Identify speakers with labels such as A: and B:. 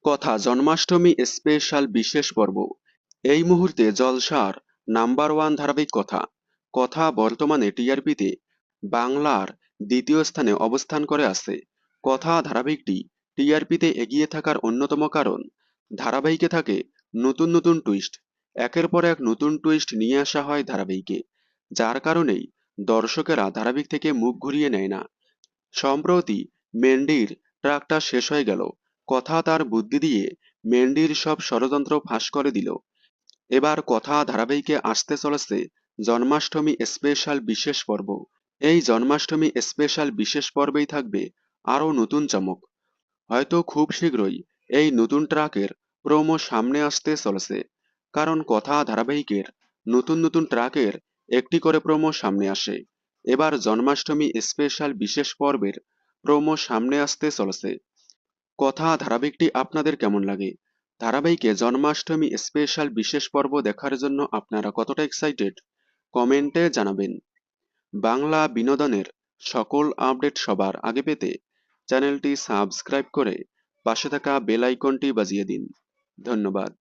A: কথা জন্মাষ্টমী স্পেশাল বিশেষ পর্ব। এই মুহূর্তে জলসার নাম্বার 1 ধারাবাহিক কথা। কথা বর্তমানে টিআরপিতে বাংলার দ্বিতীয় স্থানে অবস্থান করে আছে। কথা ধারাবাহিকটি টিআরপিতে এগিয়ে থাকার অন্যতম কারণ ধারাবাহিকে থাকে নতুন নতুন টুইস্ট। একের পর এক নতুন টুইস্ট নিয়ে আসা হয় ধারাবাহিকে, যার কারণেই দর্শকেরা ধারাবাহিক থেকে মুখ ঘুরিয়ে নেয় না। সম্প্রতি মেন্ডির ট্রাকটা শেষ হয়ে গেল। কথা তার বুদ্ধি দিয়ে মেন্ডির সব ষড়যন্ত্র ফাঁস করে দিল। এবার কথা ধারাবাহিকে আসতে চলেছে জন্মাষ্টমী স্পেশাল বিশেষ পর্ব। এই জন্মাষ্টমী স্পেশাল বিশেষ পর্বেই থাকবে আরও নতুন চমক। হয়তো খুব শীঘ্রই এই নতুন ট্রাকের প্রোমো সামনে আসতে চলেছে, কারণ কথা ধারাবাহিকের নতুন নতুন ট্রাকের একটি করে প্রোমো সামনে আসে। এবার জন্মাষ্টমী স্পেশাল বিশেষ পর্বের প্রোমো সামনে আসতে চলেছে। কথা ধারাবাহিকটি আপনাদের কেমন লাগে? ধারাবাহিকে জন্মাষ্টমী স্পেশাল বিশেষ পর্ব দেখার জন্য আপনারা কতটা এক্সাইটেড কমেন্টে জানাবেন। বাংলা বিনোদনের সকল আপডেট সবার আগে পেতে চ্যানেলটি সাবস্ক্রাইব করে পাশে থাকা বেল আইকনটি বাজিয়ে দিন। ধন্যবাদ।